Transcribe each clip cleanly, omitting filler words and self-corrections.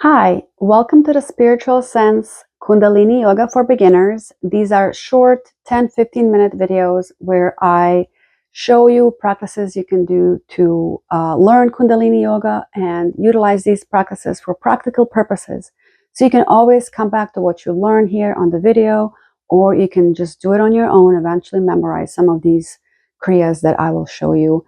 Hi, welcome to the Spiritual Sense Kundalini Yoga for Beginners. These are short 10-15 minute videos where I show you practices you can do to learn Kundalini Yoga and utilize these practices for practical purposes. So you can always come back to what you learn here on the video, or you can just do it on your own, eventually memorize some of these kriyas that I will show you.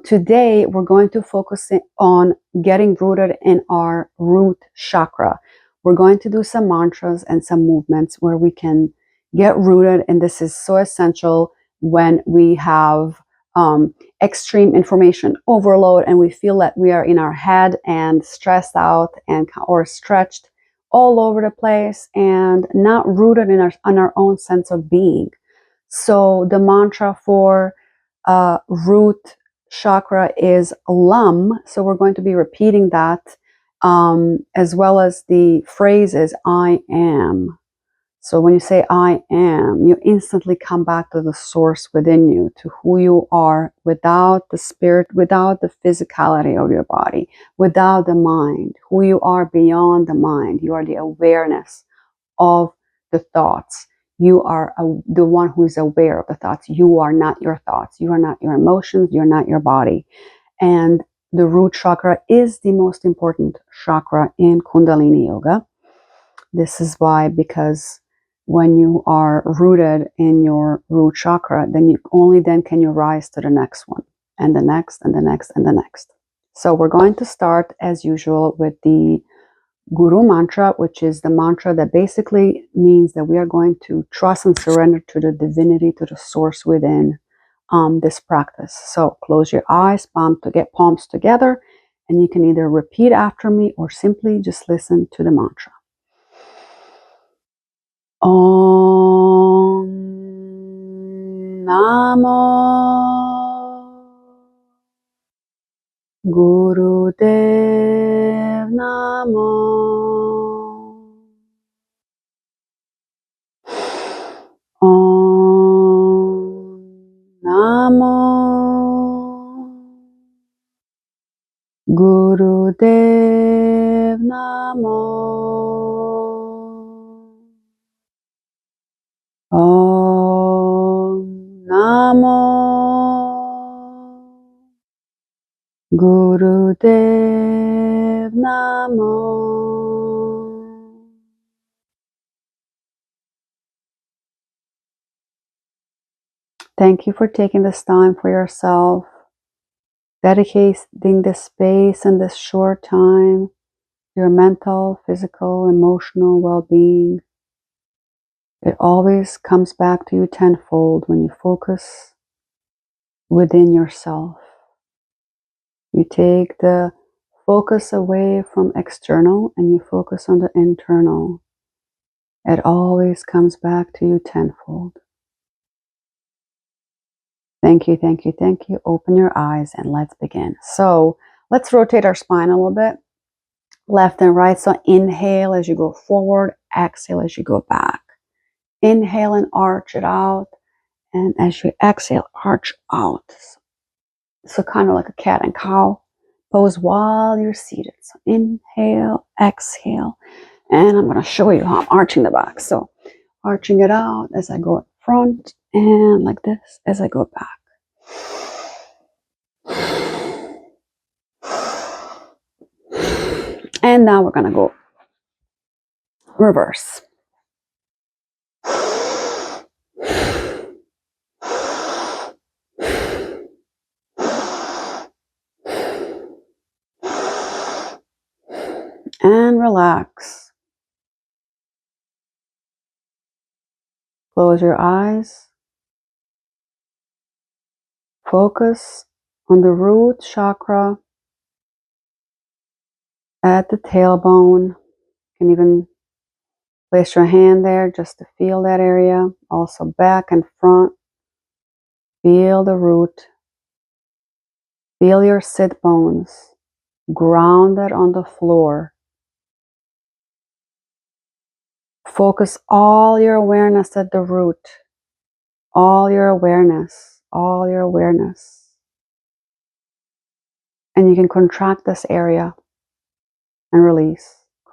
Today, we're going to focus on getting rooted in our root chakra. We're going to do some mantras and some movements where we can get rooted. And this is so essential when we have extreme information overload and we feel that we are in our head and stressed out and or stretched all over the place and not rooted in our own sense of being. So the mantra for root chakra is Lam. So we're going to be repeating that, as well as the phrase is I am. So when you say I am, you instantly come back to the source within you, to who you are without the spirit, without the physicality of your body, without the mind, who you are beyond the mind. You are the awareness of the thoughts. You are the one who is aware of the thoughts. You are not your thoughts. You are not your emotions. You're not your body. And the root chakra is the most important chakra in Kundalini Yoga. This is why, because when you are rooted in your root chakra, then you only then can you rise to the next one, and the next, and the next, and the next. So we're going to start as usual with the Guru mantra, which is the mantra that basically means that we are going to trust and surrender to the divinity, to the source within this practice. So close your eyes, palms together, and you can either repeat after me or simply just listen to the mantra. Om Namo Guru Dev Namo Om Namo Guru Dev Namo Om Namo Guru Dev Namo. Thank you for taking this time for yourself, dedicating this space and this short time, your mental, physical, emotional well-being. It always comes back to you tenfold when you focus within yourself. You take the focus away from external and you focus on the internal. It always comes back to you tenfold. Thank you, thank you, thank you. Open your eyes and let's begin. So let's rotate our spine a little bit, left and right. So inhale as you go forward, exhale as you go back. Inhale and arch it out. And as you exhale, arch out. So kind of like a cat and cow pose while you're seated. So inhale, exhale. And I'm going to show you how I'm arching the back. So arching it out as I go in front and like this as I go back. And now we're going to go reverse. And relax. Close your eyes. Focus on the root chakra at the tailbone. You can even place your hand there just to feel that area. Also back and front. Feel the root. Feel your sit bones grounded on the floor. Focus all your awareness at the root. All your awareness. All your awareness. And you can contract this area and release.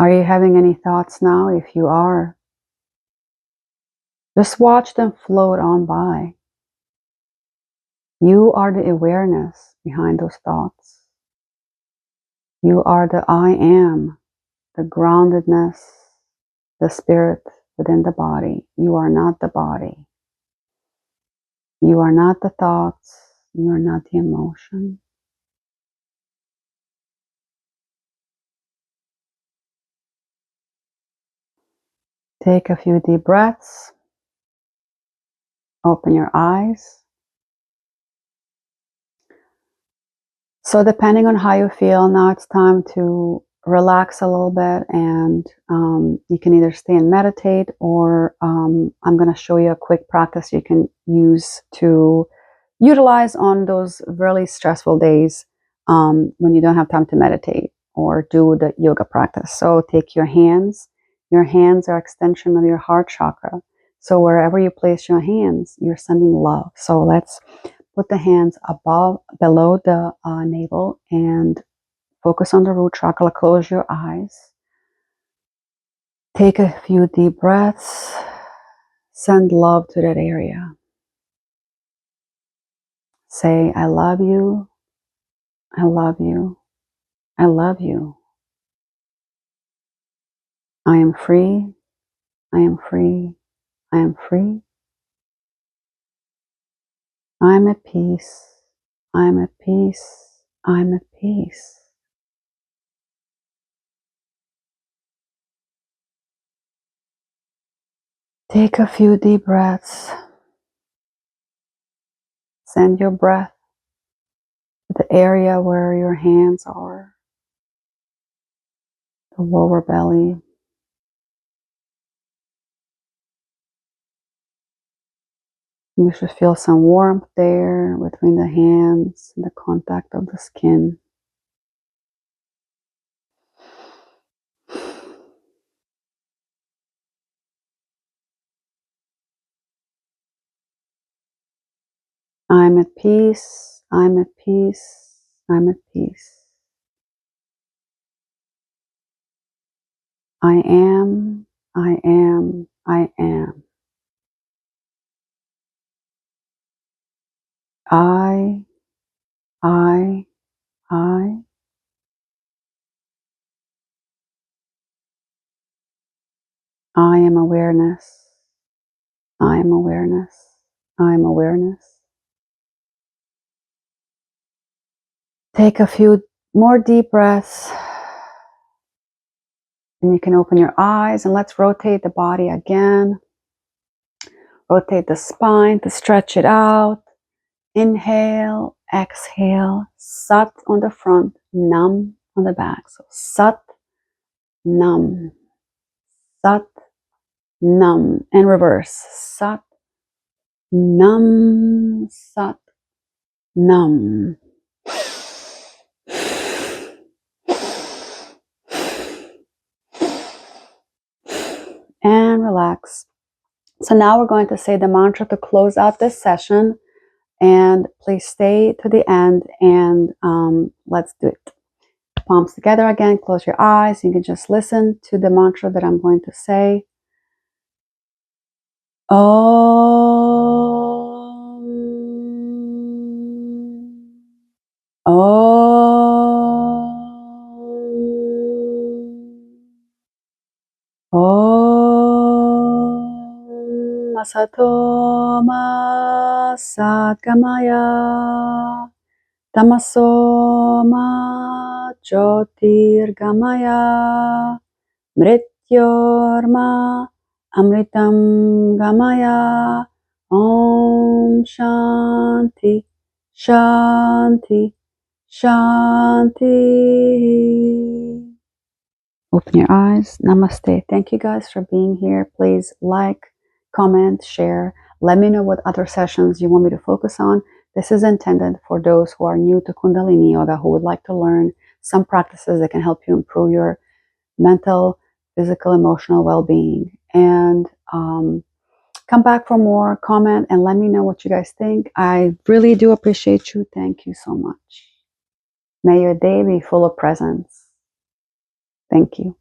Are you having any thoughts now? If you are, just watch them float on by. You are the awareness behind those thoughts. You are the I am, the groundedness, the spirit within the body. You are not the body. You are not the thoughts. You are not the emotion. Take a few deep breaths. Open your eyes. So depending on how you feel, now it's time to relax a little bit, and you can either stay and meditate, or I'm going to show you a quick practice you can use to utilize on those really stressful days when you don't have time to meditate or do the yoga practice. So take your hands. Your hands are extension of your heart chakra. So wherever you place your hands, you're sending love. So let's put the hands below the navel and focus on the root chakra. Close your eyes. Take a few deep breaths. Send love to that area. Say, I love you. I love you. I love you. I am free. I am free. I am free. I am at peace. I am at peace. I am at peace. Take a few deep breaths. Send your breath to the area where your hands are, the lower belly. You should feel some warmth there between the hands and the contact of the skin. I'm at peace. I'm at peace. I'm at peace. I am. I am. I am. I. I. I. I am awareness. I am awareness. I am awareness. Take a few more deep breaths. And you can open your eyes, and let's rotate the body again. Rotate the spine to stretch it out. Inhale, exhale, sat on the front, nam on the back. So sat, nam, sat, nam, and reverse. Sat, nam, sat, nam. And relax. So now we're going to say the mantra to close out this session. And please stay to the end, and let's do it. Palms together again, close your eyes. You can just listen to the mantra that I'm going to say. Om. Om. Om. Asato ma satgamaya. Tamaso ma jyotirgamaya. Mrityorma amritam gamaya. Om Shanti, Shanti, Shanti. Open your eyes. Namaste. Thank you guys for being here. Please like, comment, share. Let me know what other sessions you want me to focus on. This is intended for those who are new to Kundalini Yoga, who would like to learn some practices that can help you improve your mental, physical, emotional well-being. And come back for more, comment, and let me know what you guys think. I really do appreciate you. Thank you so much. May your day be full of presence. Thank you.